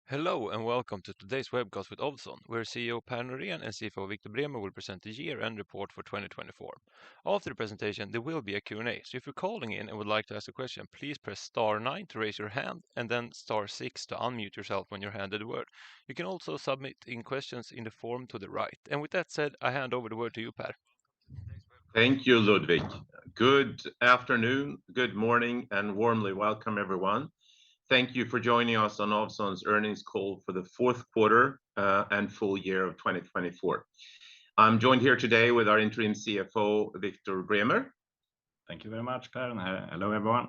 Hello and welcome to today's webcast with Ovzon, where CEO Per Norén and CFO Victor Bremer will present the year-end report for 2024. After the presentation, there will be a Q&A, so if you're calling in and would like to ask a question, please press star 9 to raise your hand and then star 6 to unmute yourself when you're handed the word. You can also submit in questions in the form to the right. And with that said, I hand over the word to you, Per. Thank you, Ludwig. Good afternoon, good morning, and warmly welcome everyone. Thank you for joining us on Ovzon's earnings call for the fourth quarter and full year of 2024. I'm joined here today with our interim CFO, Victor Bremer. Thank you very much, Per, and hello, everyone.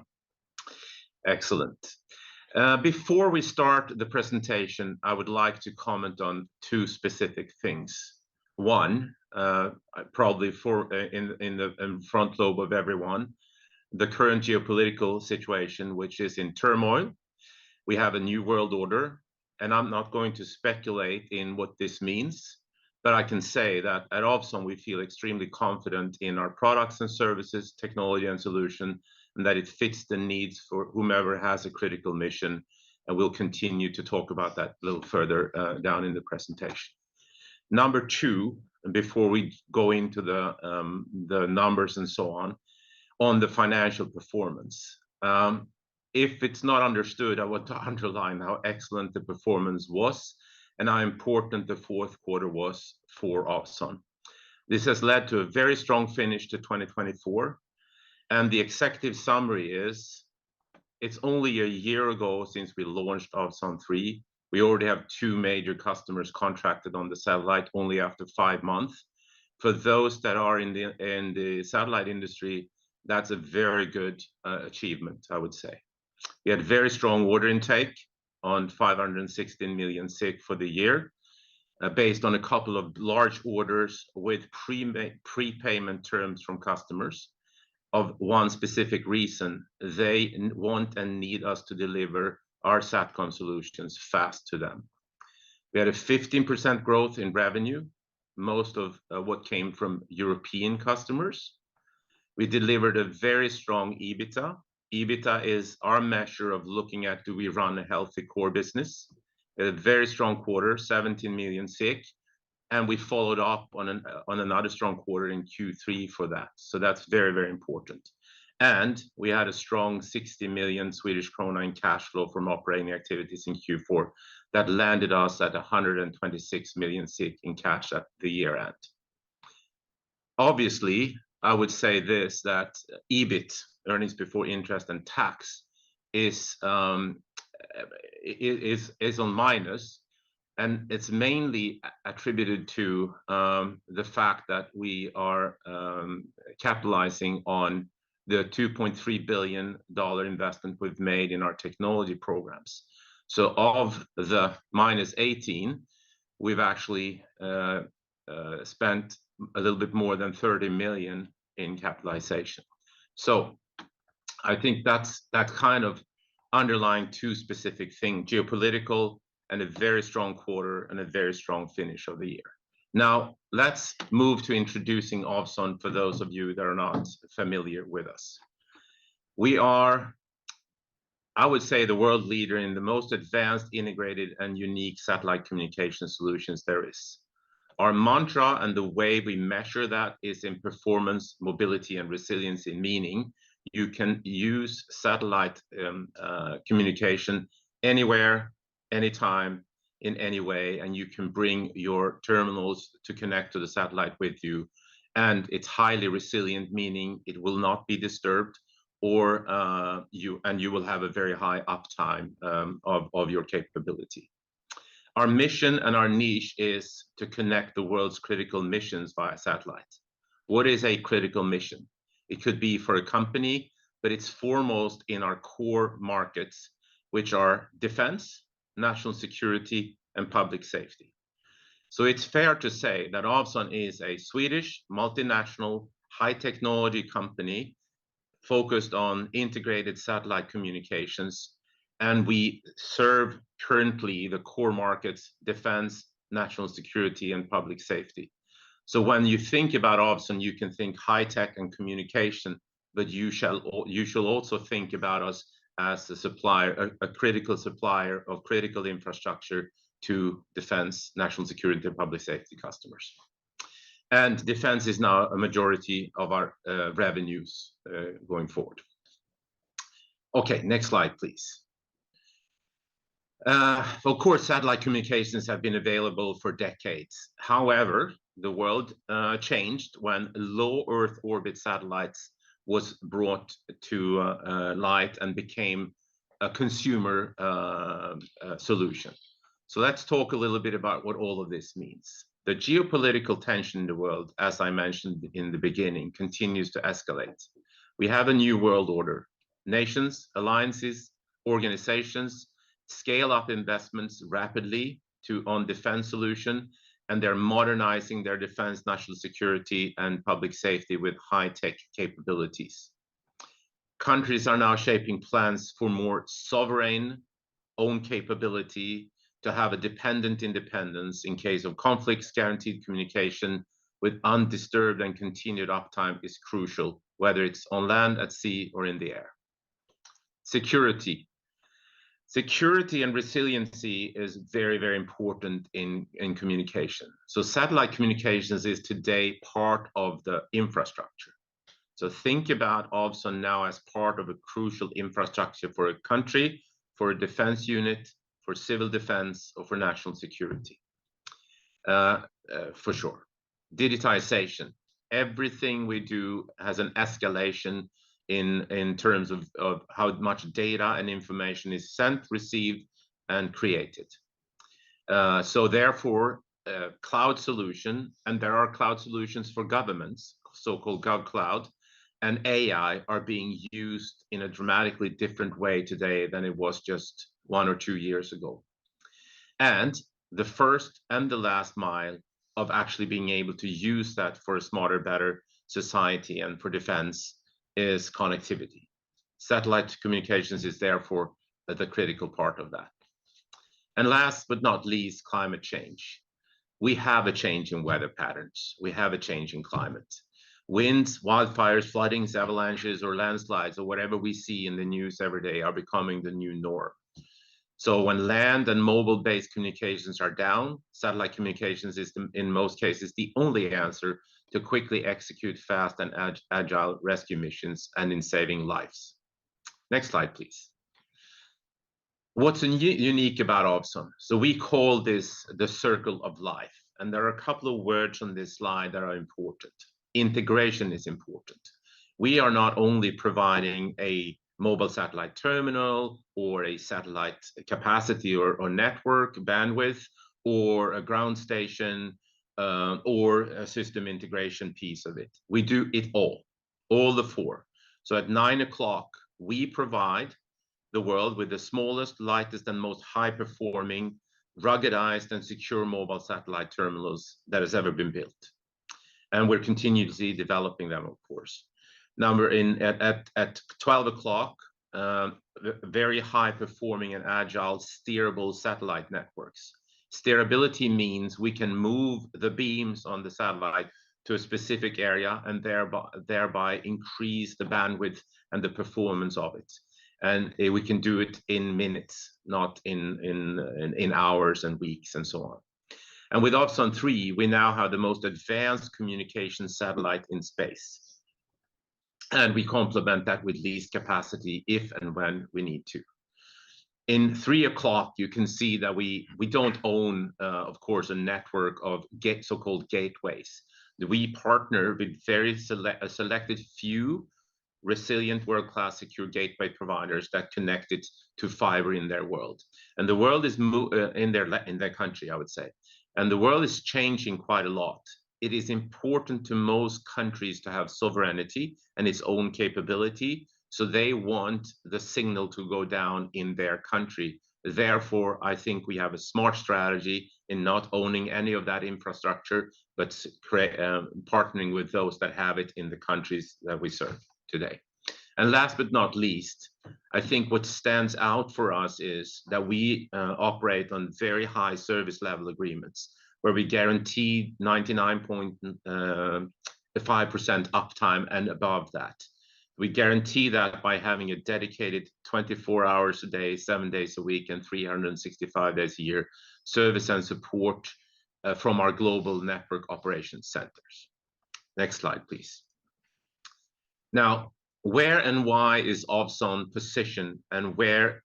Excellent. Before we start the presentation, I would like to comment on two specific things. One, probably in the front lobe of everyone, the current geopolitical situation, which is in turmoil. We have a new world order, and I'm not going to speculate in what this means, but I can say that at Ovzon, we feel extremely confident in our products and services, technology and solution, and that it fits the needs for whomever has a critical mission. And we'll continue to talk about that a little further down in the presentation. Number two, before we go into the numbers and so on the financial performance. If it's not understood, I want to underline how excellent the performance was and how important the fourth quarter was for Ovzon. This has led to a very strong finish to 2024. And the executive summary is, it's only a year ago since we launched Ovzon 3. We already have two major customers contracted on the satellite only after 5 months. For those that are in the satellite industry, that's a very good achievement, I would say. We had very strong order intake on 516 million for the year, based on a couple of large orders with prepayment terms from customers of one specific reason. They want and need us to deliver our SATCOM solutions fast to them. We had a 15% growth in revenue, most of what came from European customers. We delivered a very strong EBITDA. EBITDA is our measure of looking at, do we run a healthy core business? A very strong quarter, 17 million, and we followed up on another strong quarter in Q3 for that. So that's very, very important. And we had a strong 60 million Swedish krona in cash flow from operating activities in Q4 that landed us at 126 million in cash at the year end. Obviously, I would say this, that EBIT, earnings before interest and tax, is on minus. And it's mainly attributed to the fact that we are capitalizing on the $2.3 billion investment we've made in our technology programs. So of the minus 18, we've actually spent a little bit more than 30 million in capitalization. So I think that kind of underlying two specific things, geopolitical and a very strong quarter and a very strong finish of the year. Now, let's move to introducing Ovzon for those of you that are not familiar with us. We are, I would say, the world leader in the most advanced, integrated, and unique satellite communication solutions there is. Our mantra and the way we measure that is in performance, mobility, and resiliency, meaning you can use satellite communication anywhere, anytime, in any way, and you can bring your terminals to connect to the satellite with you. And it's highly resilient, meaning it will not be disturbed, or you will have a very high uptime of your capability. Our mission and our niche is to connect the world's critical missions via satellite. What is a critical mission? It could be for a company, but it's foremost in our core markets, which are defense, national security, and public safety. So it's fair to say that Ovzon is a Swedish multinational high technology company focused on integrated satellite communications, and we serve currently the core markets, defense, national security, and public safety. So when you think about Ovzon, you can think high tech and communication, but you shall also think about us as a supplier, a critical supplier of critical infrastructure to defense, national security, and public safety customers. And defense is now a majority of our revenues going forward. Okay, next slide, please. Of course, satellite communications have been available for decades. However, the world changed when low Earth orbit satellites was brought to light and became a consumer solution. So let's talk a little bit about what all of this means. The geopolitical tension in the world, as I mentioned in the beginning, continues to escalate. We have a new world order. Nations, alliances, organizations scale up investments rapidly on defense solution, and they're modernizing their defense, national security, and public safety with high-tech capabilities. Countries are now shaping plans for more sovereign own capability to have a dependent independence in case of conflicts. Guaranteed communication with undisturbed and continued uptime is crucial, whether it's on land, at sea, or in the air. Security. Security and resiliency is very, very important in communication. So satellite communications is today part of the infrastructure. So think about Ovzon now as part of a crucial infrastructure for a country, for a defense unit, for civil defense, or for national security, for sure. Digitization. Everything we do has an escalation in terms of how much data and information is sent, received, and created. So therefore, cloud solution, and there are cloud solutions for governments, so-called GovCloud, and AI are being used in a dramatically different way today than it was just 1 or 2 years ago. And the first and the last mile of actually being able to use that for a smarter, better society and for defense is connectivity. Satellite communications is therefore the critical part of that. And last but not least, climate change. We have a change in weather patterns. We have a change in climate. Winds, wildfires, floodings, avalanches, or landslides, or whatever we see in the news every day are becoming the new norm. So when land and mobile-based communications are down, satellite communications is, in most cases, the only answer to quickly execute fast and agile rescue missions and in saving lives. Next slide, please. What's unique about Ovzon? So we call this the circle of life. And there are a couple of words on this slide that are important. Integration is important. We are not only providing a mobile satellite terminal or a satellite capacity or network bandwidth or a ground station or a system integration piece of it. We do it all the four. So at 9 o'clock, we provide the world with the smallest, lightest, and most high-performing, ruggedized, and secure mobile satellite terminals that has ever been built. And we're continuously developing them, of course. At 12 o'clock, very high-performing and agile steerable satellite networks. Steerability means we can move the beams on the satellite to a specific area and thereby increase the bandwidth and the performance of it. And we can do it in minutes, not in hours and weeks and so on. And with Ovzon 3, we now have the most advanced communication satellite in space. And we complement that with leased capacity if and when we need to. In 3 o'clock, you can see that we don't own, of course, a network of so-called gateways. We partner with very selected few resilient world-class secure gateway providers that connect it to fiber in their world. And the world is in their country, I would say. And the world is changing quite a lot. It is important to most countries to have sovereignty and its own capability. So they want the signal to go down in their country. Therefore, I think we have a smart strategy in not owning any of that infrastructure, but partnering with those that have it in the countries that we serve today. And last but not least, I think what stands out for us is that we operate on very high service level agreements where we guarantee 99.5% uptime and above that. We guarantee that by having a dedicated 24 hours a day, 7 days a week, and 365 days a year service and support from our global network operations centers. Next slide, please. Now, where and why is Ovzon positioned, and where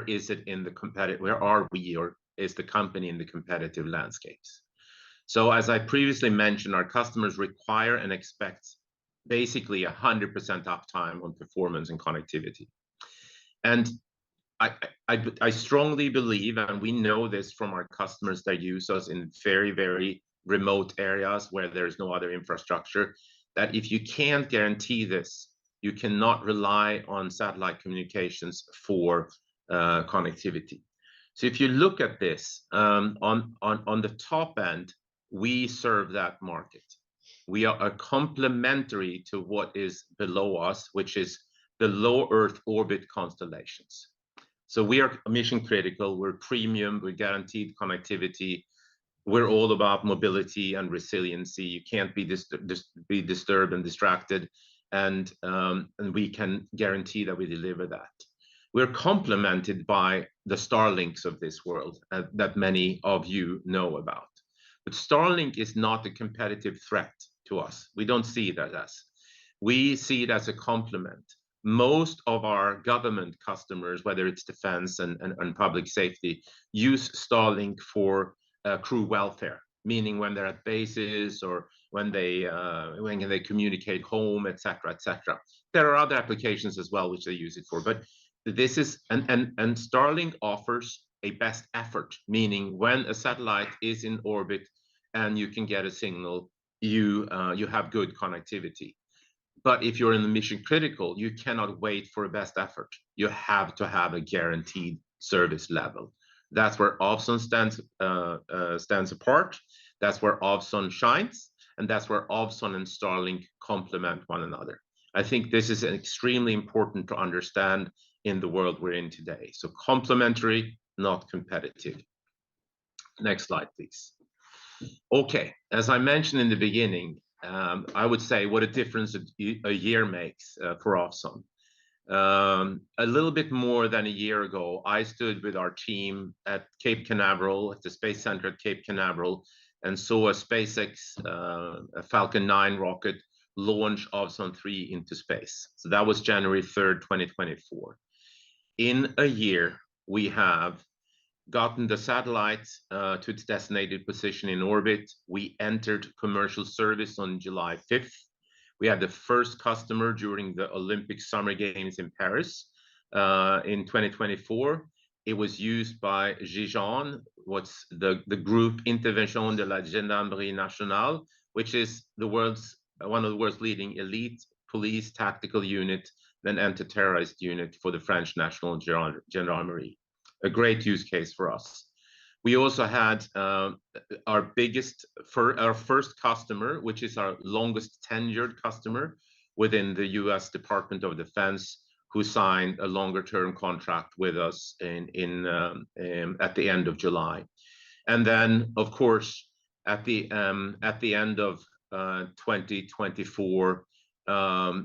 is it in the competitive? Where are we, or is the company in the competitive landscapes? So, as I previously mentioned, our customers require and expect basically 100% uptime on performance and connectivity. And I strongly believe, and we know this from our customers that use us in very, very remote areas where there's no other infrastructure, that if you can't guarantee this, you cannot rely on satellite communications for connectivity. So if you look at this, on the top end, we serve that market. We are complementary to what is below us, which is the low Earth orbit constellations. So we are mission critical, we're premium, we're guaranteed connectivity, we're all about mobility and resiliency. You can't be disturbed and distracted, and we can guarantee that we deliver that. We're complemented by the Starlinks of this world that many of you know about. But Starlink is not a competitive threat to us. We don't see that as. We see it as a complement. Most of our government customers, whether it's defense and public safety, use Starlink for crew welfare, meaning when they're at bases or when they communicate home, etc., etc. There are other applications as well which they use it for, but this is and Starlink offers a best effort, meaning when a satellite is in orbit and you can get a signal, you have good connectivity. But if you're in the mission critical, you cannot wait for a best effort. You have to have a guaranteed service level. That's where Ovzon stands apart. That's where Ovzon shines, and that's where Ovzon and Starlink complement one another. I think this is extremely important to understand in the world we're in today. So complementary, not competitive. Next slide, please. Okay, as I mentioned in the beginning, I would say what a difference a year makes for Ovzon. A little bit more than a year ago, I stood with our team at Cape Canaveral, at the Space Center at Cape Canaveral, and saw a SpaceX a Falcon 9 rocket launch Ovzon 3 into space. So that was January 3rd, 2024. In a year, we have gotten the satellite to its designated position in orbit. We entered commercial service on July 5th. We had the first customer during the Olympic Summer Games in Paris in 2024. It was used by GIGN, what's the group Intervention de la Gendarmerie Nationale, which is one of the world's leading elite police tactical unit, then anti-terrorist unit for the French National Gendarmerie. A great use case for us. We also had our first customer, which is our longest tenured customer within the US Department of Defense, who signed a longer term contract with us at the end of July. And then, of course, at the end of 2024,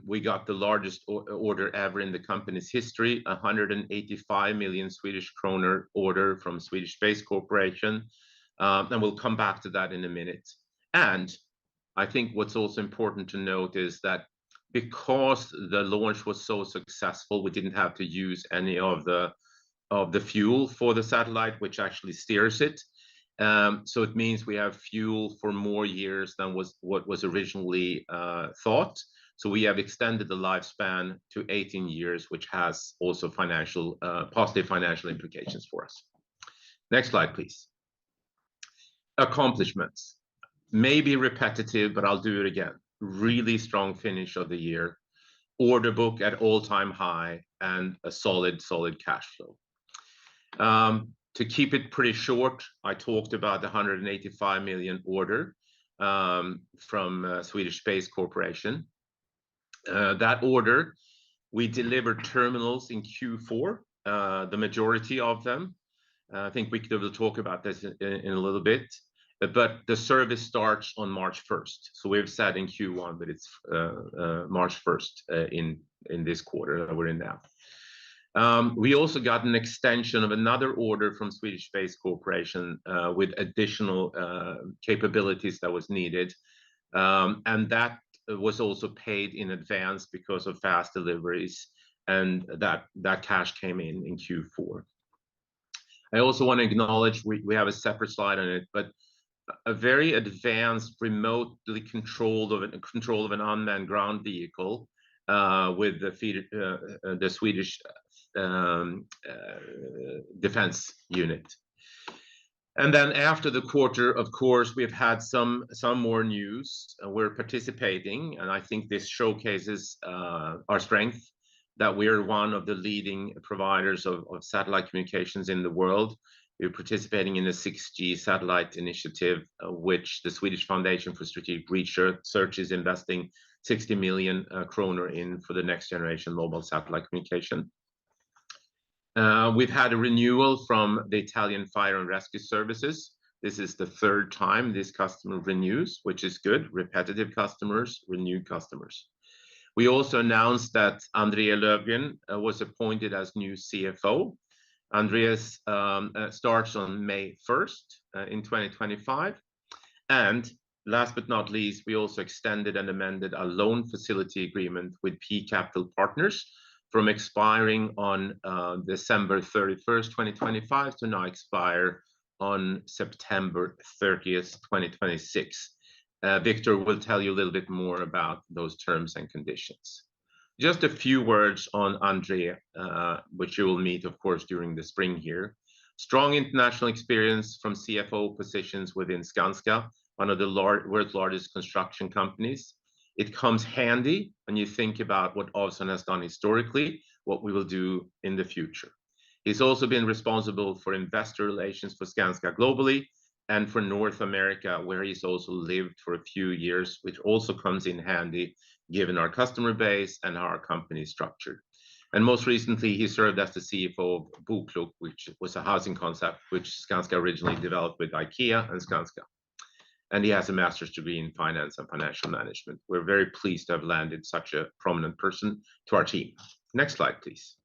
we got the largest order ever in the company's history, 185 million Swedish kronor order from Swedish Space Corporation. And we'll come back to that in a minute. And I think what's also important to note is that because the launch was so successful, we didn't have to use any of the fuel for the satellite, which actually steers it. So it means we have fuel for more years than what was originally thought. So we have extended the lifespan to 18 years, which has also positive financial implications for us. Next slide, please. Accomplishments. Maybe repetitive, but I'll do it again. Really strong finish of the year. Order book at all-time high and a solid cash flow. To keep it pretty short, I talked about the 185 million order from Swedish Space Corporation. That order, we delivered terminals in Q4, the majority of them. I think we will talk about this in a little bit. but the service starts on March 1st. So we've said in Q1, but it's March 1st in this quarter that we're in now. We also got an extension of another order from Swedish Space Corporation with additional capabilities that was needed. And that was also paid in advance because of fast deliveries, and that cash came in Q4. I also want to acknowledge, we have a separate slide on it, but a very advanced remotely control of an unmanned ground vehicle with the Swedish defense unit. And then after the quarter, of course, we've had some more news. We're participating, and I think this showcases our strength, that we're one of the leading providers of satellite communications in the world. We're participating in the 6G satellite initiative, which the Swedish Foundation for Strategic Research is investing 60 million kronor in for the next generation mobile satellite communication. We've had a renewal from the Italian Fire and Rescue Services. This is the third time this customer renews, which is good. Repetitive customers, renewed customers. We also announced that Andrea Löfgren was appointed as new CFO. Andreas starts on May 1st in 2025. And last but not least, we also extended and amended a loan facility agreement with P Capital Partners from expiring on December 31st, 2025 to now expire on September 30th, 2026. Victor will tell you a little bit more about those terms and conditions. Just a few words on Andrea, which you will meet, of course, during the spring here. Strong international experience from CFO positions within Skanska, one of the world's largest construction companies. It comes handy when you think about what Ovzon has done historically, what we will do in the future. He's also been responsible for investor relations for Skanska globally and for North America, where he's also lived for a few years, which also comes in handy given our customer base and how our company is structured. And most recently, he served as the CFO of Boklok, which was a housing concept which Skanska originally developed with IKEA and Skanska. And he has a master's degree in finance and financial management. We're very pleased to have landed such a prominent person to our team. Next slide, please.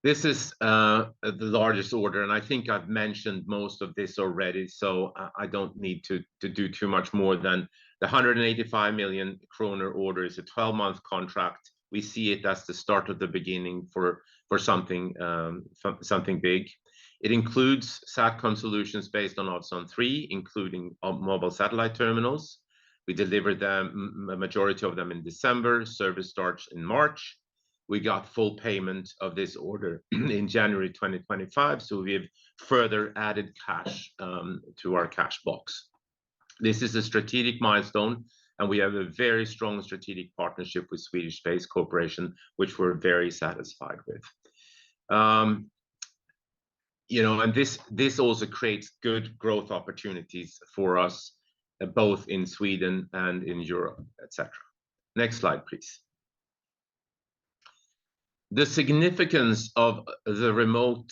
This is the largest order, and I think I've mentioned most of this already, so I don't need to do too much more than the 185 million kronor order is a 12-month contract. We see it as the start of the beginning for something big. It includes SATCOM solutions based on Ovzon 3, including mobile satellite terminals. We delivered them, a majority of them in December. Service starts in March. We got full payment of this order in January 2025, so we have further added cash to our cash box. This is a strategic milestone, and we have a very strong strategic partnership with Swedish Space Corporation, which we're very satisfied with. And this also creates good growth opportunities for us, both in Sweden and in Europe, etc. Next slide, please. The significance of the remote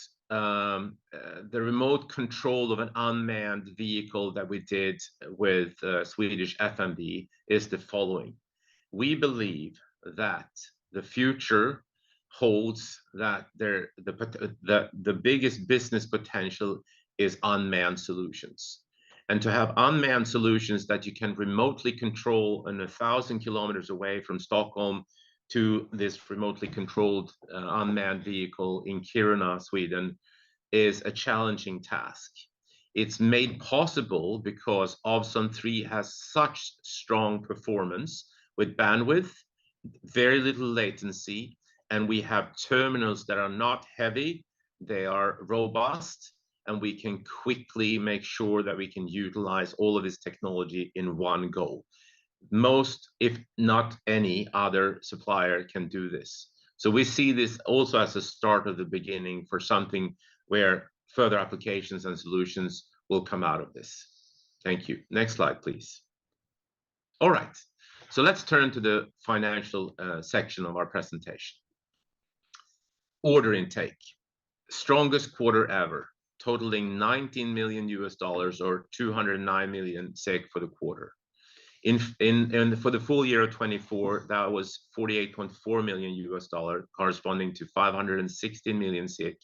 control of an unmanned vehicle that we did with Swedish FMV is the following. We believe that the future holds that the biggest business potential is unmanned solutions. And to have unmanned solutions that you can remotely control 1,000 kilometers away from Stockholm to this remotely controlled unmanned vehicle in Kiruna, Sweden, is a challenging task. It's made possible because Ovzon 3 has such strong performance with bandwidth, very little latency, and we have terminals that are not heavy, they are robust, and we can quickly make sure that we can utilize all of this technology in one go. Most, if not any other supplier can do this. So we see this also as a start of the beginning for something where further applications and solutions will come out of this. Thank you. Next slide, please. All right, so let's turn to the financial section of our presentation. Order intake, strongest quarter ever, totaling $19 million or 209 million SEK for the quarter. For the full year of 24, that was $48.4 million, corresponding to 516 million SEK,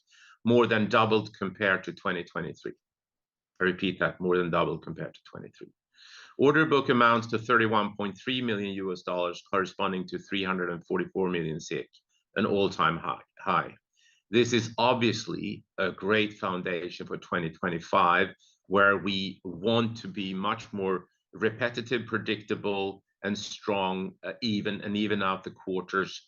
more than doubled compared to 2023. I repeat that, more than doubled compared to 23. Order book amounts to $31.3 million, corresponding to 344 million SEK, an all-time high. This is obviously a great foundation for 2025, where we want to be much more repetitive, predictable, and strong, even out the quarters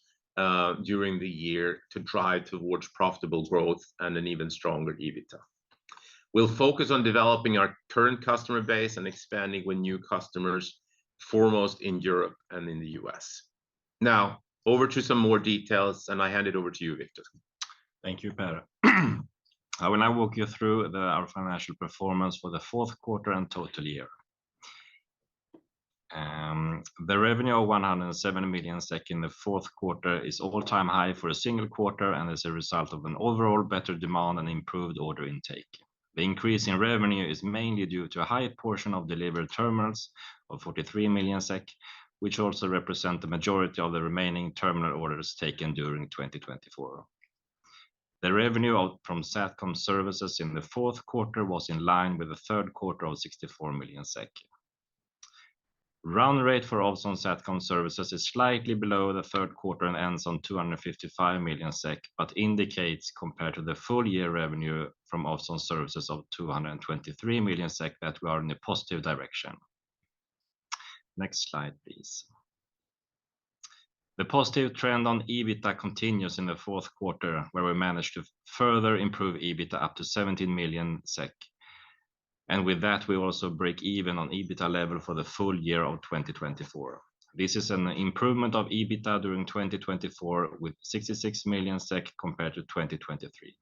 during the year to drive towards profitable growth and an even stronger EBITDA. We'll focus on developing our current customer base and expanding with new customers, foremost in Europe and in the US. Now, over to some more details, and I hand it over to you, Victor. Thank you, Per. I will now walk you through our financial performance for the fourth quarter and total year. The revenue of 107 million SEK in the fourth quarter is all-time high for a single quarter and is a result of an overall better demand and improved order intake. The increase in revenue is mainly due to a high portion of delivered terminals of 43 million SEK, which also represent the majority of the remaining terminal orders taken during 2024. The revenue from SATCOM services in the fourth quarter was in line with the third quarter of 64 million SEK. Run rate for Ovzon SATCOM services is slightly below the third quarter and ends on 255 million SEK, but indicates compared to the full year revenue from Ovzon services of 223 million SEK that we are in a positive direction. Next slide, please. The positive trend on EBITDA continues in the fourth quarter, where we managed to further improve EBITDA up to 17 million SEK. And with that, we also break even on EBITDA level for the full year of 2024. This is an improvement of EBITDA during 2024 with 66 million SEK compared to 2023.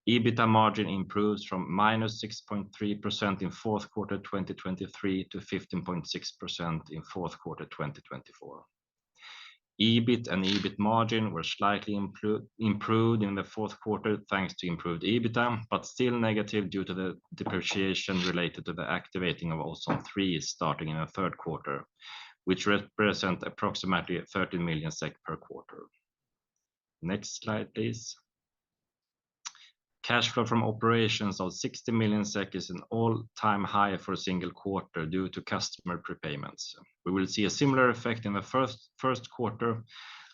EBITDA margin improves from -6.3% in fourth quarter 2023 to 15.6% in fourth quarter 2024. EBIT and EBIT margin were slightly improved in the fourth quarter thanks to improved EBITDA, but still negative due to the depreciation related to the activating of Ovzon 3 starting in the third quarter, which represent approximately 13 million SEK per quarter. Next slide, please. Cash flow from operations of 60 million SEK is an all-time high for a single quarter due to customer prepayments. We will see a similar effect in the first quarter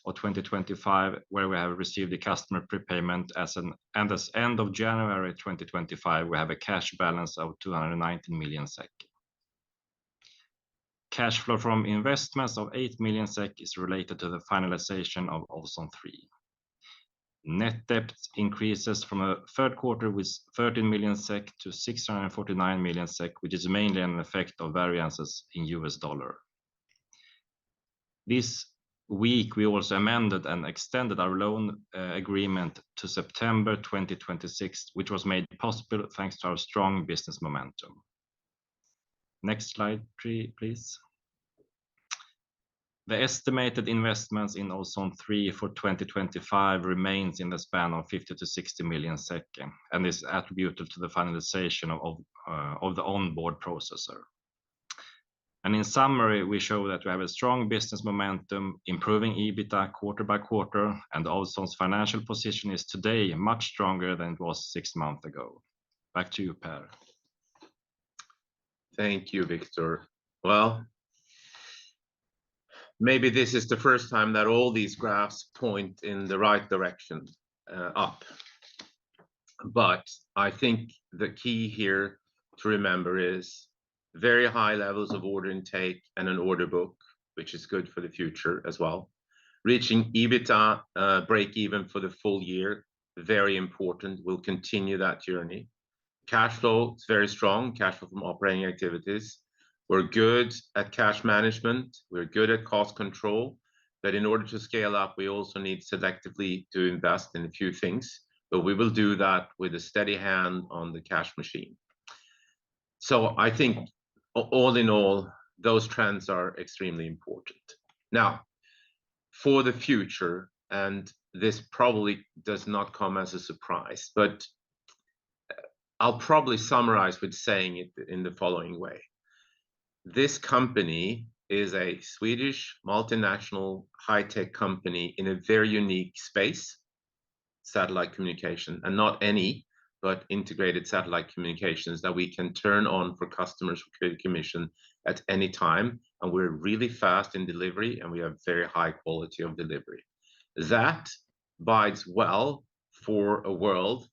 of 2025, where we have received a customer prepayment and as end of January 2025, we have a cash balance of 219 million SEK. Cash flow from investments of 8 million SEK is related to the finalization of Ovzon 3. Net debt increases from a third quarter with 13 million SEK to 649 million SEK, which is mainly an effect of variances in US dollar. This week, we also amended and extended our loan agreement to September 2026, which was made possible thanks to our strong business momentum. Next slide, please. The estimated investments in Ovzon 3 for 2025 remains in the span of 50 to 60 million SEK and is attributed to the finalization of the onboard processor. And in summary, we show that we have a strong business momentum, improving EBITDA quarter by quarter, and Ovzon's financial position is today much stronger than it was 6 months ago. Back to you, Per. Thank you, Victor. Well, maybe this is the first time that all these graphs point in the right direction, up. But I think the key here to remember is very high levels of order intake and an order book, which is good for the future as well. Reaching EBITDA break even for the full year, very important. We'll continue that journey. Cash flow is very strong, cash flow from operating activities. We're good at cash management. We're good at cost control. But in order to scale up, we also need selectively to invest in a few things. But we will do that with a steady hand on the cash machine. So I think all in all, those trends are extremely important. Now, for the future, and this probably does not come as a surprise, but I'll probably summarize with saying it in the following way. This company is a Swedish multinational high-tech company in a very unique space, satellite communication, and not any, but integrated satellite communications that we can turn on for customers for creative commission at any time. And we're really fast in delivery, and we have very high quality of delivery. That bodes well for a world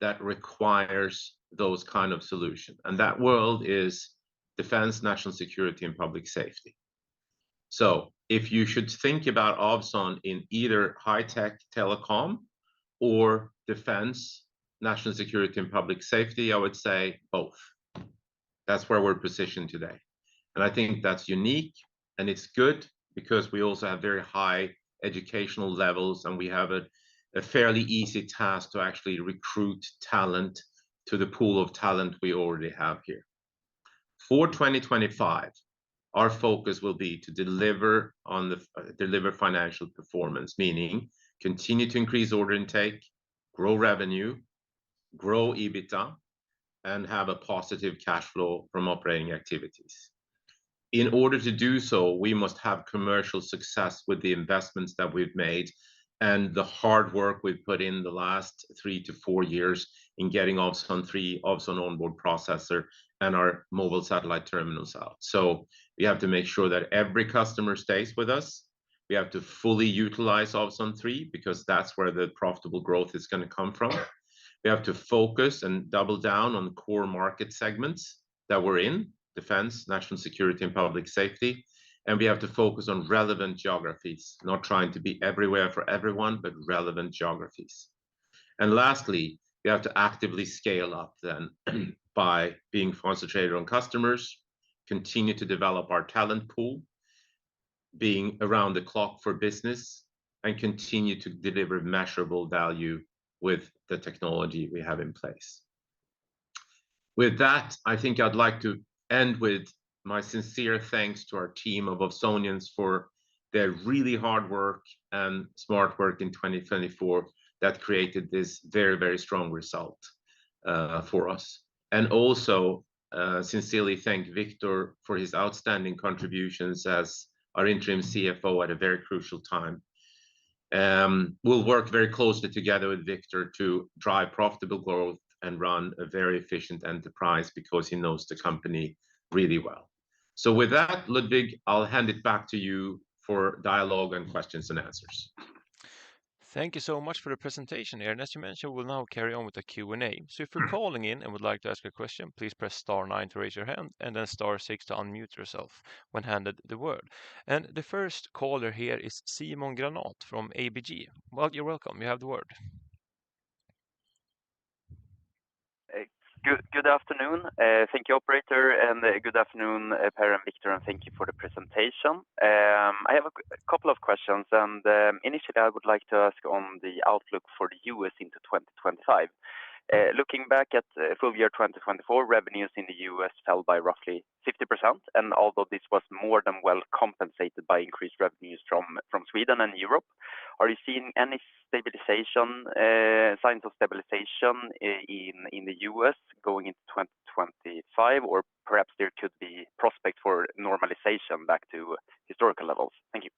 that requires those kind of solutions. And that world is defense, national security, and public safety. So if you should think about Ovzon in either high-tech telecom or defense, national security, and public safety, I would say both. That's where we're positioned today. And I think that's unique, and it's good because we also have very high educational levels, and we have a fairly easy task to actually recruit talent to the pool of talent we already have here. For 2025, our focus will be to deliver financial performance, meaning continue to increase order intake, grow revenue, grow EBITDA, and have a positive cash flow from operating activities. In order to do so, we must have commercial success with the investments that we've made and the hard work we've put in the last 3 to 4 years in getting Ovzon 3, Ovzon onboard processor, and our mobile satellite terminals out. So we have to make sure that every customer stays with us. We have to fully utilize Ovzon 3 because that's where the profitable growth is going to come from. We have to focus and double down on the core market segments that we're in, defense, national security, and public safety. And we have to focus on relevant geographies, not trying to be everywhere for everyone, but relevant geographies. And lastly, we have to actively scale up then by being concentrated on customers, continue to develop our talent pool, being around the clock for business, and continue to deliver measurable value with the technology we have in place. With that, I think I'd like to end with my sincere thanks to our team of Ovzonians for their really hard work and smart work in 2024 that created this very, very strong result for us. And also sincerely thank Victor for his outstanding contributions as our interim CFO at a very crucial time. We'll work very closely together with Victor to drive profitable growth and run a very efficient enterprise because he knows the company really well. So with that, Ludwig, I'll hand it back to you for dialogue and questions and answers. Thank you so much for the presentation here. And as you mentioned, we'll now carry on with the Q&A. So if you're calling in and would like to ask a question, please press *9 to raise your hand and then *6 to unmute yourself when handed the word. And the first caller here is Simon Granat from ABG. Well, you're welcome. You have the word. Good afternoon. Thank you, operator, and good afternoon, Per and Victor, and thank you for the presentation. I have a couple of questions, and initially I would like to ask on the outlook for the US into 2025. Looking back at full year 2024, revenues in the US fell by roughly 50%, and although this was more than well compensated by increased revenues from Sweden and Europe, are you seeing any stabilization, signs of stabilization in the US going into 2025, or perhaps there could be prospect for normalization back to historical levels? Thank you.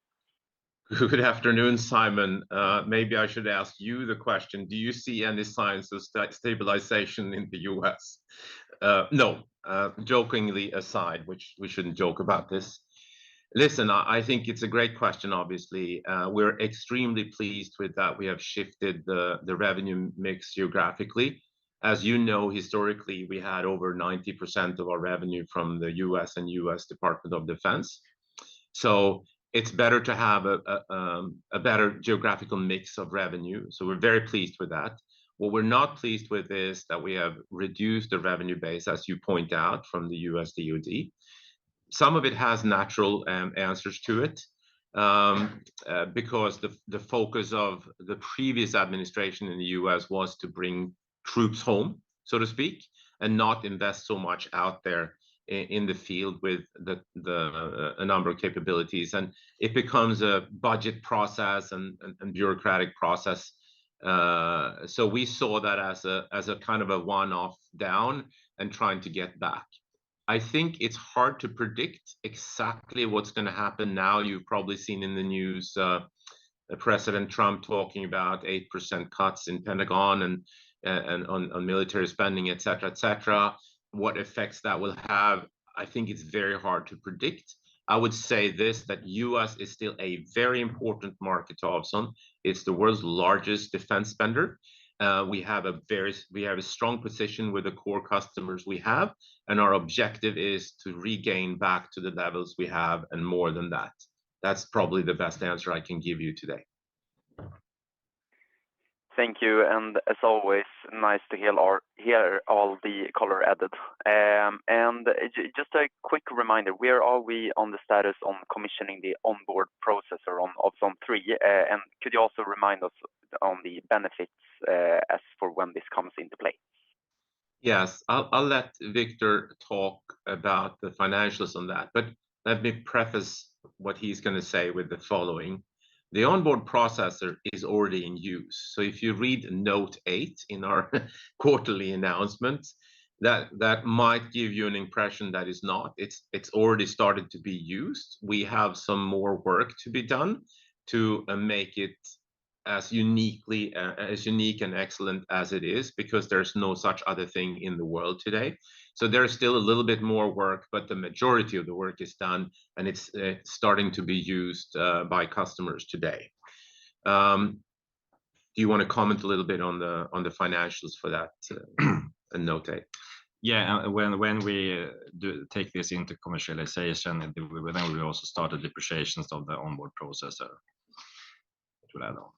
Good afternoon, Simon. Maybe I should ask you the question. Do you see any signs of stabilization in the US? No, jokingly aside, which we shouldn't joke about this. Listen, I think it's a great question, obviously. We're extremely pleased with that. We have shifted the revenue mix geographically. As you know, historically, we had over 90% of our revenue from the US and US Department of Defense. So it's better to have a better geographical mix of revenue. So we're very pleased with that. What we're not pleased with is that we have reduced the revenue base, as you point out, from the US DoD. Some of it has natural answers to it because the focus of the previous administration in the US was to bring troops home, so to speak, and not invest so much out there in the field with a number of capabilities. And it becomes a budget process and bureaucratic process So we saw that as a kind of a one-off down and trying to get back. I think it's hard to predict exactly what's going to happen now. You've probably seen in the news President Trump talking about 8% cuts in Pentagon and on military spending, et cetera, what effects that will have. I think it's very hard to predict. I would say this, that US is still a very important market to Ovzon. It's the world's largest defense spender. We have a strong position with the core customers we have, and our objective is to regain back to the levels we have and more than that. That's probably the best answer I can give you today. Thank you, and as always, nice to hear all the color added. And just a quick reminder, where are we on the status on commissioning the onboard processor on Ovzon 3? And could you also remind us on the benefits as for when this comes into play? Yes, I'll let Victor talk about the financials on that, but let me preface what he's going to say with the following. The onboard processor is already in use. So if you read note 8 in our quarterly announcement, that might give you an impression that is not. It's already started to be used. We have some more work to be done to make it as unique and excellent as it is, because there's no such other thing in the world today. So there's still a little bit more work, but the majority of the work is done, and it's starting to be used by customers today. Do you want to comment a little bit on the financials for that note 8? Yeah, when we take this into commercialization, then we also start the depreciations of the onboard processor. It will add on.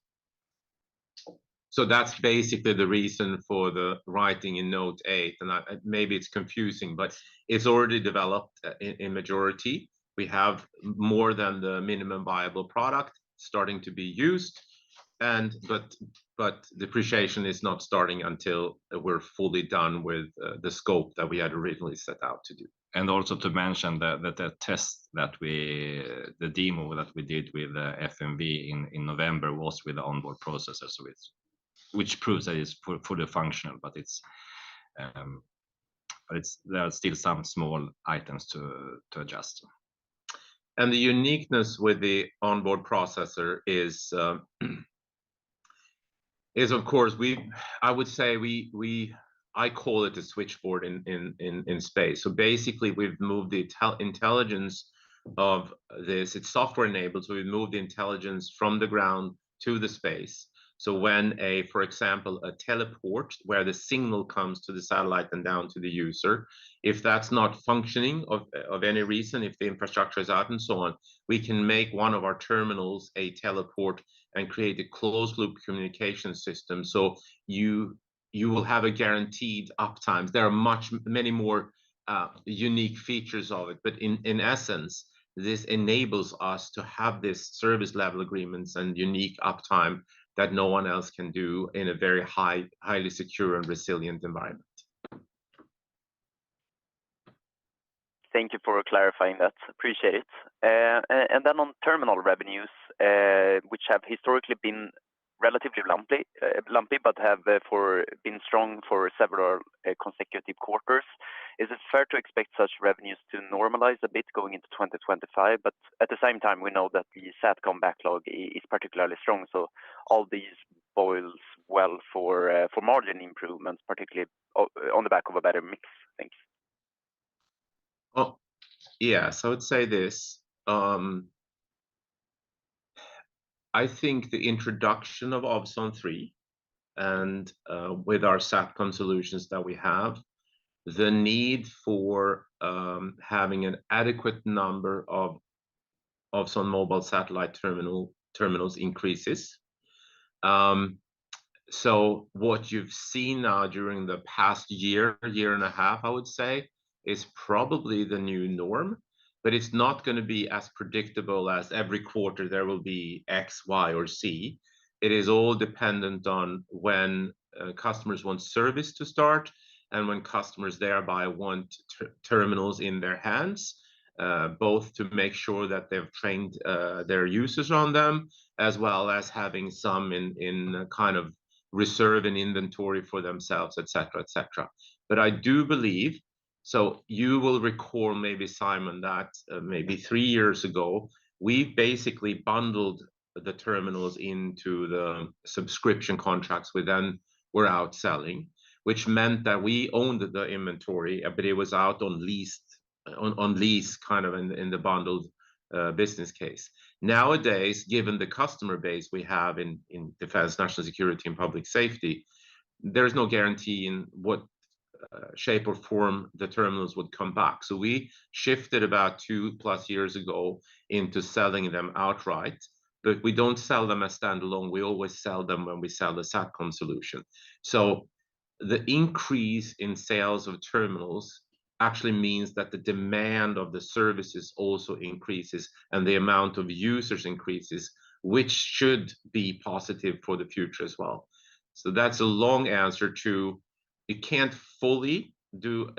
So that's basically the reason for the writing in note 8, and maybe it's confusing, but it's already developed in majority. We have more than the minimum viable product starting to be used, but depreciation is not starting until we're fully done with the scope that we had originally set out to do. And also to mention that the test that the demo that we did with FMV in November was with the onboard processor, so which proves that it's fully functional, but there are still some small items to adjust. And the uniqueness with the onboard processor is of course I call it a switchboard in space. So basically, we've moved the intelligence of this. It's software enabled, so we've moved the intelligence from the ground to the space. So when for example, a teleport where the signal comes to the satellite and down to the user, if that's not functioning of any reason, if the infrastructure is out and so on, we can make one of our terminals a teleport and create a closed loop communication system. So you will have a guaranteed uptime. There are many more unique features of it, but in essence, this enables us to have this service level agreements and unique uptime that no one else can do in a very highly secure and resilient environment. Thank you for clarifying that. Appreciate it. And then on terminal revenues, which have historically been relatively lumpy, but have been strong for several consecutive quarters. Is it fair to expect such revenues to normalize a bit going into 2025? But at the same time, we know that the SATCOM backlog is particularly strong, so all these boils well for margin improvements, particularly on the back of a better mix. Thanks. Oh, yes, I would say this. I think the introduction of Ovzon 3 and with our SATCOM solutions that we have, the need for having an adequate number of Ovzon mobile satellite terminals increases. So what you've seen now during the past year and a half, I would say, is probably the new norm. But it's not going to be as predictable as every quarter there will be X, Y, or Z. It is all dependent on when customers want service to start and when customers thereby want terminals in their hands, both to make sure that they've trained their users on them, as well as having some in kind of reserve an inventory for themselves, etc., etc. But I do believe, so you will recall maybe, Simon, that maybe 3 years ago, we basically bundled the terminals into the subscription contracts we then were out selling, which meant that we owned the inventory, but it was out on lease kind of in the bundled business case. Nowadays, given the customer base we have in defense, national security, and public safety, there's no guarantee in what shape or form the terminals would come back. So we shifted about 2+ years ago into selling them outright, but we don't sell them as standalone. We always sell them when we sell the SATCOM solution. So the increase in sales of terminals actually means that the demand of the services also increases and the amount of users increases, which should be positive for the future as well. So that's a long answer to, you can't fully do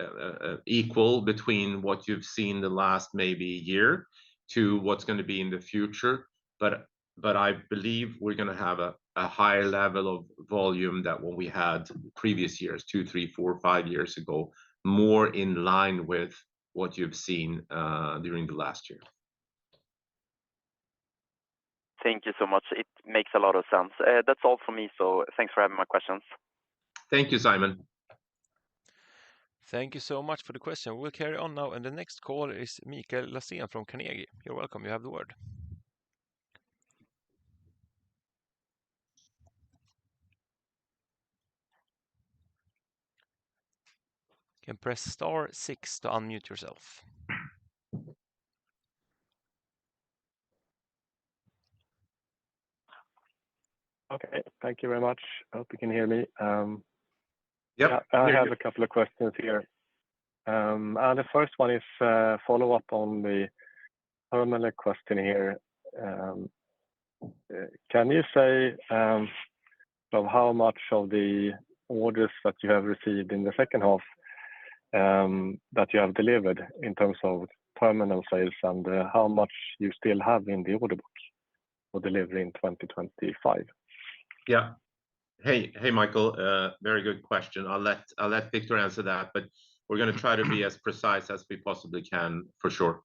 equal between what you've seen the last maybe year to what's going to be in the future, but I believe we're going to have a higher level of volume than what we had previous years, 2, 3, 4, 5 years ago, more in line with what you've seen during the last year. Thank you so much. It makes a lot of sense. That's all for me. So thanks for having my questions. Thank you, Simon. Thank you so much for the question. We'll carry on now, and the next caller is Mikael Laséen from Carnegie. You're welcome. You have the word. You can press *6 to unmute yourself. Okay, thank you very much. I hope you can hear me. Yep, I have a couple of questions here. The first one is follow up on the terminal question here. Can you say of how much of the orders that you have received in the second half that you have delivered in terms of terminal sales, and how much you still have in the order book for delivery in 2025? Yeah. Hey, Michael. Very good question. I'll let Victor answer that, but we're going to try to be as precise as we possibly can, for sure.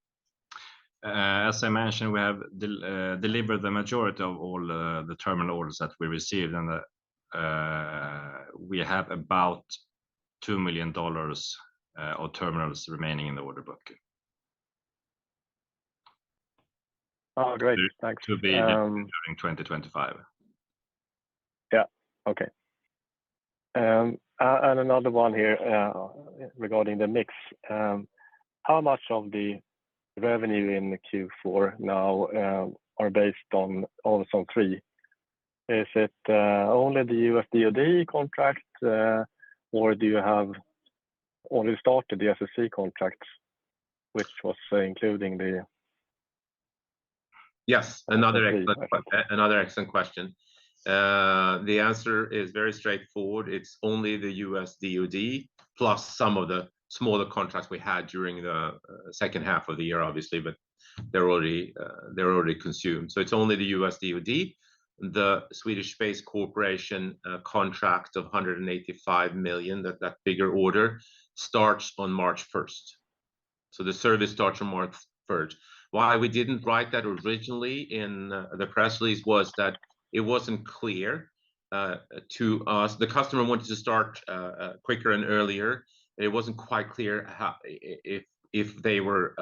As I mentioned, we have delivered the majority of all the terminal orders that we received, and we have about $2 million of terminals remaining in the order book. Oh, great. Thanks. To be during 2025. Yeah. Okay. And another one here regarding the mix. How much of the revenue in Q4 now are based on Ovzon 3? Is it only the US DoD contract, or do you have already started the SSC contract, which was including the... Yes, another excellent question. The answer is very straightforward. It's only the US DoD plus some of the smaller contracts we had during the second half of the year, obviously, but they're already consumed. So it's only the US DoD. The Swedish Space Corporation contract of 185 million, that bigger order, starts on March 1st. So the service starts on March 1st. Why we didn't write that originally in the press release was that it wasn't clear to us. The customer wanted to start quicker and earlier. It wasn't quite clear how, if they were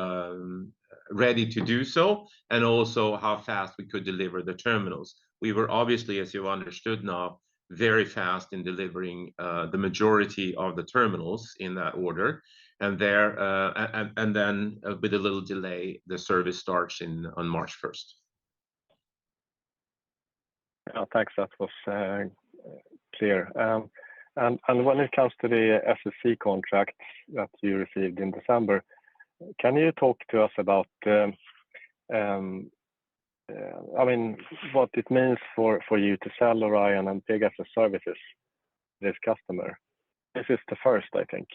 ready to do so, and also how fast we could deliver the terminals. We were obviously, as you understood now, very fast in delivering the majority of the terminals in that order, and then with a little delay, the service starts on March 1st. Thanks, that was clear. And when it comes to the SSC contract that you received in December, can you talk to us about I mean, what it means for you to sell Orion and Pegasus services to this customer? This is the first, I think.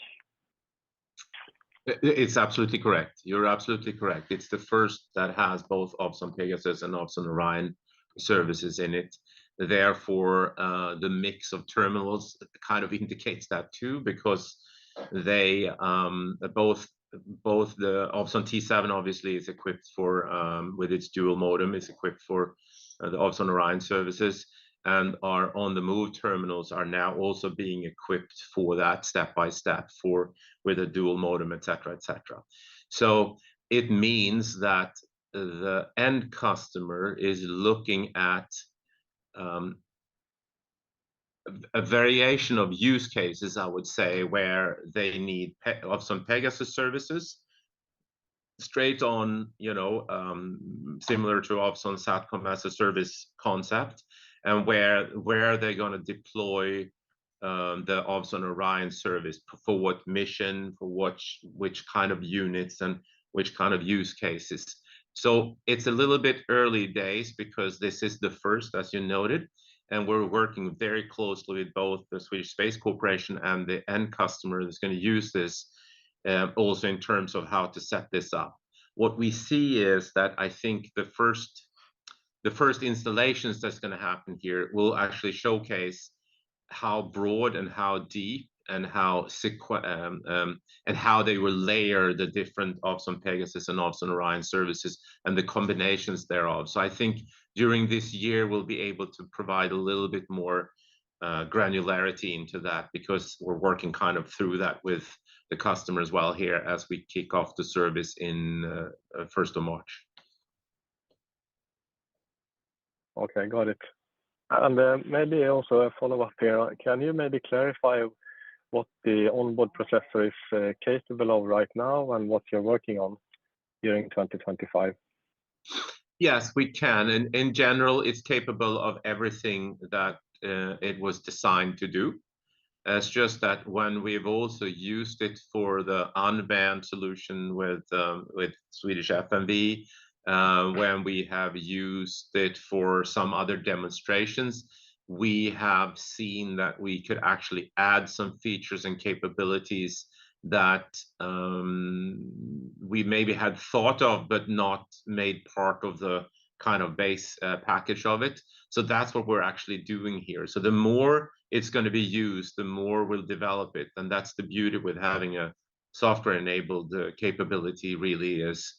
It's absolutely correct. You're absolutely correct. It's the first that has both Ovzon Pegasus and Ovzon Orion services in it. therefore, the mix of terminals kind of indicates that too, because they both the Ovzon T7 obviously is equipped for with its dual modem, is equipped for the Ovzon Orion services, and our on the move terminals are now also being equipped for that step by step for with a dual modem, etc., etc. So it means that the end customer is looking at a variation of use cases, I would say, where they need Ovzon Pegasus services straight on, similar to Ovzon Satcom as a service concept, and where they're going to deploy the Ovzon Orion service for what mission, for which kind of units and which kind of use cases. So it's a little bit early days because this is the first, as you noted, and we're working very closely with both the Swedish Space Corporation and the end customer that's going to use this, also in terms of how to set this up. What we see is that I think the first installations that's going to happen here will actually showcase how broad and how deep and how they will layer the different Ovzon Pegasus and Ovzon Orion services and the combinations thereof. So I think during this year we'll be able to provide a little bit more granularity into that, because we're working kind of through that with the customer as well here as we kick off the service in 1st of March. Okay, got it. And maybe also a follow-up here. Can you maybe clarify what the onboard processor is capable of right now and what you're working on during 2025? Yes, we can. And in general, it's capable of everything that it was designed to do. It's just that when we've also used it for the unmanned solution with Swedish FMV, when we have used it for some other demonstrations, we have seen that we could actually add some features and capabilities that we maybe had thought of but not made part of the kind of base package of it. So that's what we're actually doing here. So the more it's going to be used, the more we'll develop it. And that's the beauty with having a software-enabled capability, really, is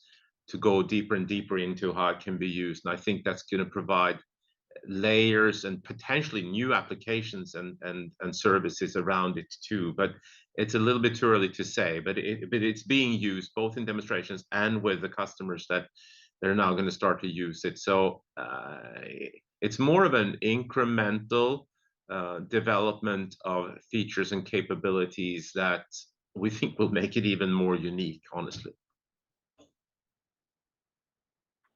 to go deeper and deeper into how it can be used. And I think that's going to provide layers and potentially new applications and services around it too. But it's a little bit too early to say, but it's being used both in demonstrations and with the customers that they're now going to start to use it. So it's more of an incremental development of features and capabilities that we think will make it even more unique, honestly.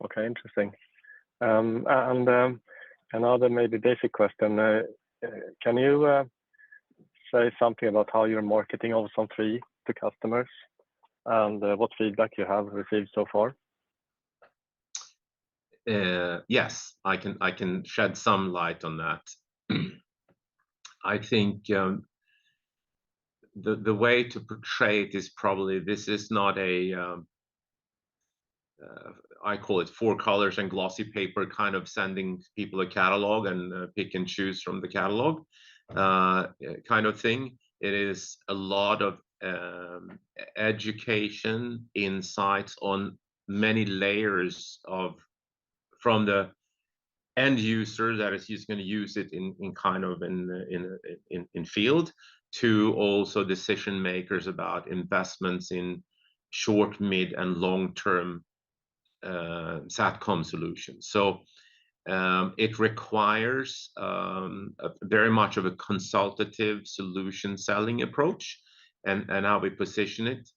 Okay, interesting. And another maybe basic question. Can you say something about how you're marketing Ovzon 3 to customers and what feedback you have received so far? Yes, I can shed some light on that. I think the way to portray it is probably, this is not a I call it 4 colors and glossy paper, kind of sending people a catalog and pick and choose from the catalog kind of thing. It is a lot of education, insights on many layers from the end user that is just going to use it in field, to also decision makers about investments in short, mid, and long-term SATCOM solutions. So it requires very much of a consultative solution selling approach, and how we position it.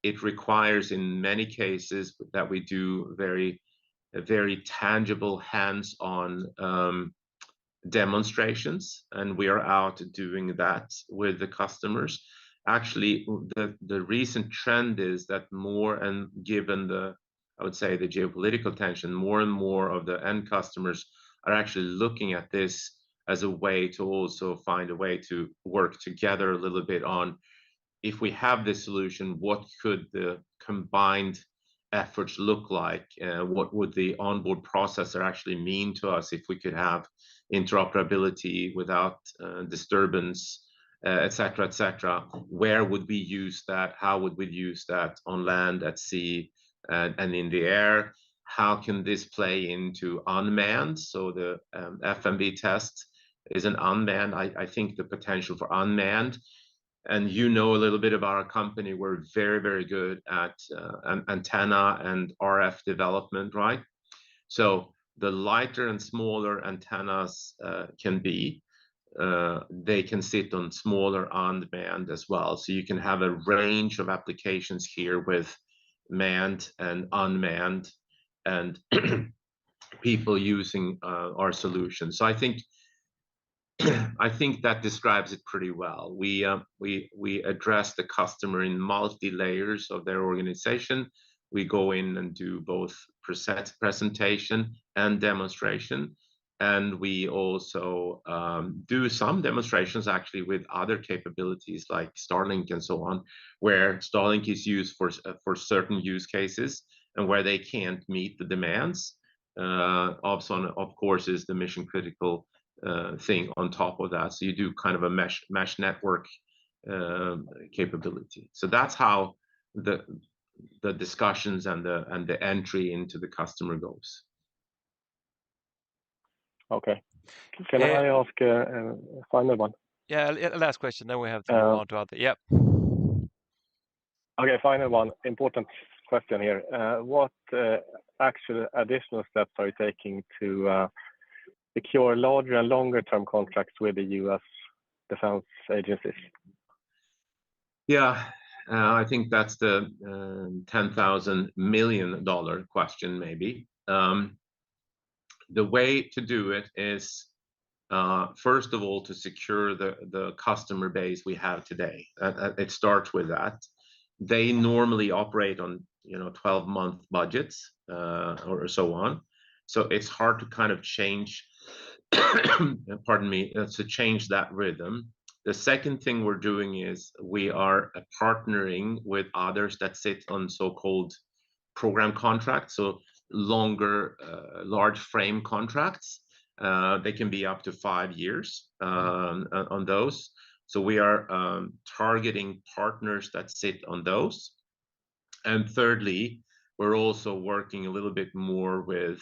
It requires, in many cases, that we do very tangible hands-on demonstrations, and we are out doing that with the customers. Actually, the recent trend is that more, and given I would say the geopolitical tension, more and more of the end customers are actually looking at this as a way to also find a way to work together a little bit on, if we have this solution, what could the combined efforts look like? What would the onboard processor actually mean to us if we could have interoperability, without disturbance, etc., etc. Where would we use that? How would we use that on land, at sea, and in the air? How can this play into unmanned? So the FMV test is an unmanned. I think the potential for unmanned, and you know a little bit about our company, we're very, very good at antenna and RF development, right? So the lighter and smaller antennas can be, they can sit on smaller unmanned as well. So you can have a range of applications here with manned and unmanned, and people using our solution. So I think that describes it pretty well. We address the customer in multi layers of their organization. We go in and do both presentation and demonstration, and we also do some demonstrations actually with other capabilities like Starlink and so on, where Starlink is used for certain use cases and where they can't meet the demands. Ovzon, of course, is the mission critical thing on top of that. So you do kind of a mesh network capability. So that's how the discussions and the entry into the customer goes. Okay. Can I ask a final one? Yeah, last question, then we have to move on to other. Yep. Okay, final one. Important question here. What actual additional steps are you taking to secure larger and longer term contracts with the U.S. defense agencies? Yeah, I think that's the $10,000 million question, maybe. The way to do it is, first of all, to secure the customer base we have today. It starts with that. They normally operate on 12-month budgets or so on. So it's hard to kind of change, pardon me, to change that rhythm. The second thing we're doing is we are partnering with others that sit on so-called program contracts, so longer, large frame contracts. They can be up to 5 years on those. So we are targeting partners that sit on those. And thirdly, we're also working a little bit more with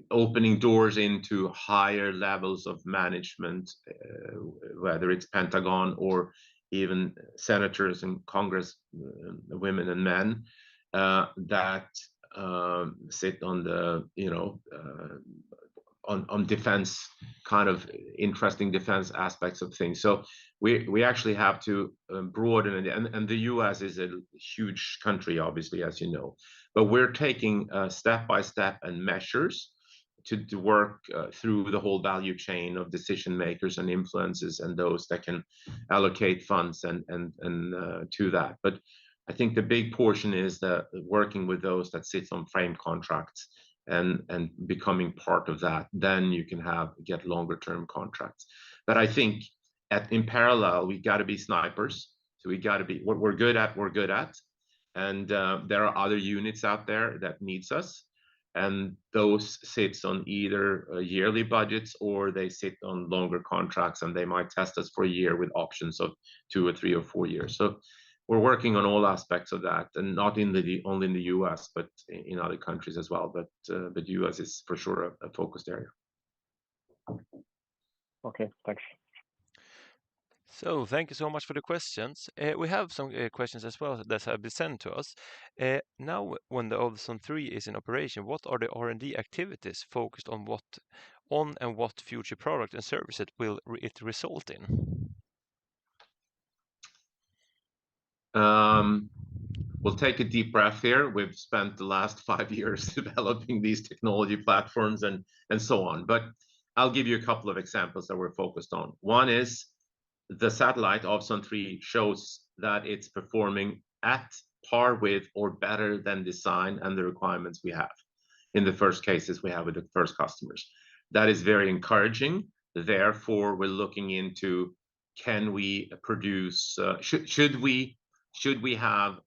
opening doors into higher levels of management, whether it's Pentagon or even senators and Congress, women and men, that sit on the, on defense, kind of interesting defense aspects of things. So we actually have to broaden it, and the US is a huge country, obviously, as you know, but we're taking step by step and measures to work through the whole value chain of decision makers and influences and those that can allocate funds and to that. But I think the big portion is that working with those that sit on frame contracts and becoming part of that. Then you can get longer term contracts. But I think in parallel, we got to be snipers. So we got to be what we're good at. And there are other units out there that needs us, and those sits on either yearly budgets or they sit on longer contracts, and they might test us for a year with options of 2 or 3 or 4 years. So we're working on all aspects of that, and not only in the US, but in other countries as well. But US is for sure a focused area. Okay, thanks. So thank you so much for the questions. We have some questions as well that have been sent to us. Now, when the Ovzon 3 is in operation, what are the R&D activities focused on and what future product and services will it result in? We'll take a deep breath here. We've spent the last 5 years developing these technology platforms and so on. But I'll give you a couple of examples that we're focused on. One is the satellite Ovzon 3 shows that it's performing at par with or better than design and the requirements we have in the first cases we have with the first customers. That is very encouraging. Therefore, we're looking into, can we produce, should we have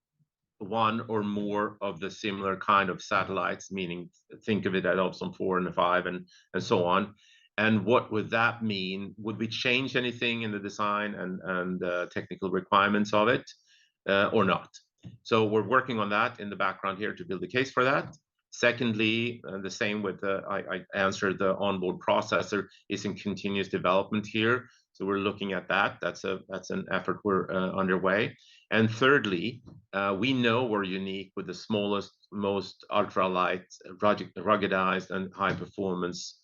one or more of the similar kind of satellites, meaning think of it at Ovzon 4 and 5 and so on. And what would that mean? Would we change anything in the design and technical requirements of it or not? So we're working on that in the background here to build a case for that. Secondly, the same with I answered the onboard processor is in continuous development here. So we're looking at that. That's an effort we're underway. And thirdly, we know we're unique with the smallest, most ultralight, ruggedized, and high performance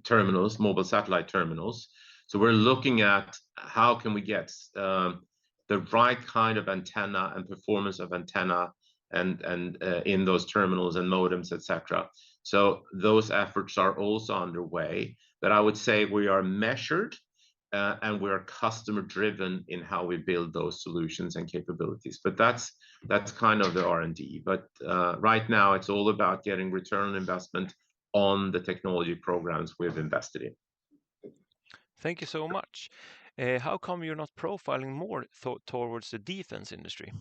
terminals, mobile satellite terminals. So we're looking at how can we get the right kind of antenna and performance of antenna and in those terminals and modems, etc. So those efforts are also underway. But I would say we are measured and we're customer driven in how we build those solutions and capabilities. But that's kind of the R&D. But right now it's all about getting return on investment on the technology programs we've invested in. Thank you so much. How come you're not profiling more towards the defense industry?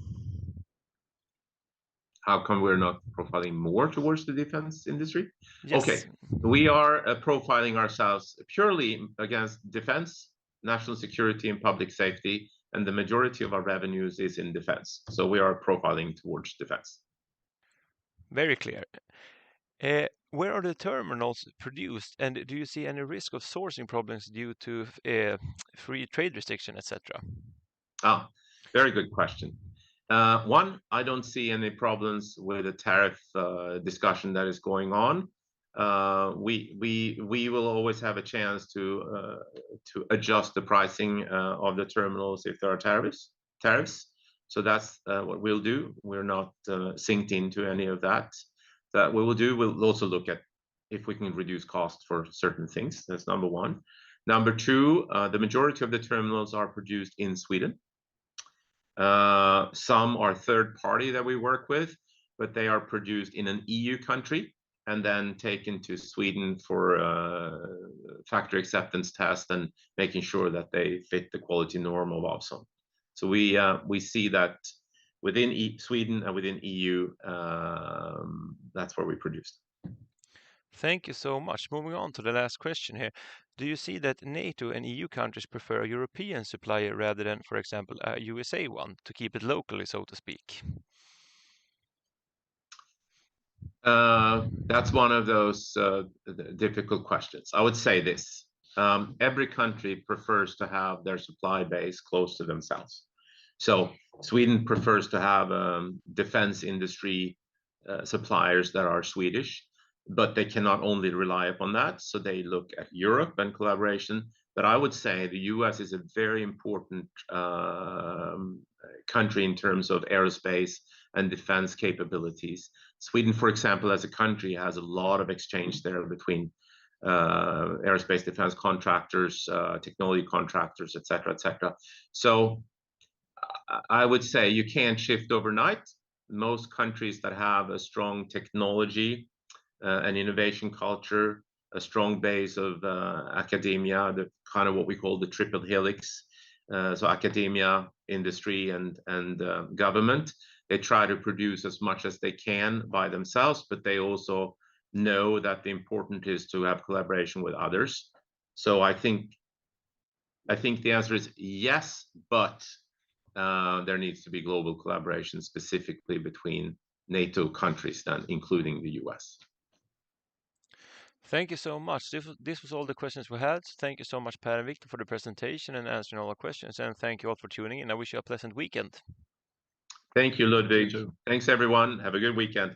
How come we're not profiling more towards the defense industry? Yes. Okay, we are profiling ourselves purely against defense, national security, and public safety, and the majority of our revenues is in defense. So we are profiling towards defense. Very clear. Where are the terminals produced, and do you see any risk of sourcing problems due to free trade restriction, etc.? Very good question. One, I don't see any problems with the tariff discussion that is going on. We will always have a chance to adjust the pricing of the terminals if there are tariffs. So that's what we'll do. We're not synced into any of that. That we will do. We'll also look at if we can reduce cost for certain things. That's number one. Number two, the majority of the terminals are produced in Sweden. Some are third party that we work with, but they are produced in an EU country and then taken to Sweden for factory acceptance test and making sure that they fit the quality norm of Ovzon. So we see that within Sweden and within EU, that's where we produce. Thank you so much. Moving on to the last question here. Do you see that NATO and EU countries prefer a European supplier rather than, for example, a USA one to keep it locally, so to speak? That's one of those difficult questions. I would say this. Every country prefers to have their supply base close to themselves. So Sweden prefers to have defense industry suppliers that are Swedish, but they cannot only rely upon that. So they look at Europe and collaboration. But I would say the US is a very important country in terms of aerospace and defense capabilities. Sweden, for example, as a country, has a lot of exchange there between aerospace defense contractors, technology contractors, etc., etc. So I would say you can't shift overnight. Most countries that have a strong technology and innovation culture, a strong base of academia, the kind of what we call the triple helix, so academia, industry, and government, they try to produce as much as they can by themselves, but they also know that the important is to have collaboration with others. So I think the answer is yes, but there needs to be global collaboration specifically between NATO countries, then including the US. Thank you so much. This was all the questions we had. Thank you so much, Per and Victor, for the presentation and answering all our questions. And thank you all for tuning in. I wish you a pleasant weekend. Thank you, Ludwig. Thanks, everyone. Have a good weekend.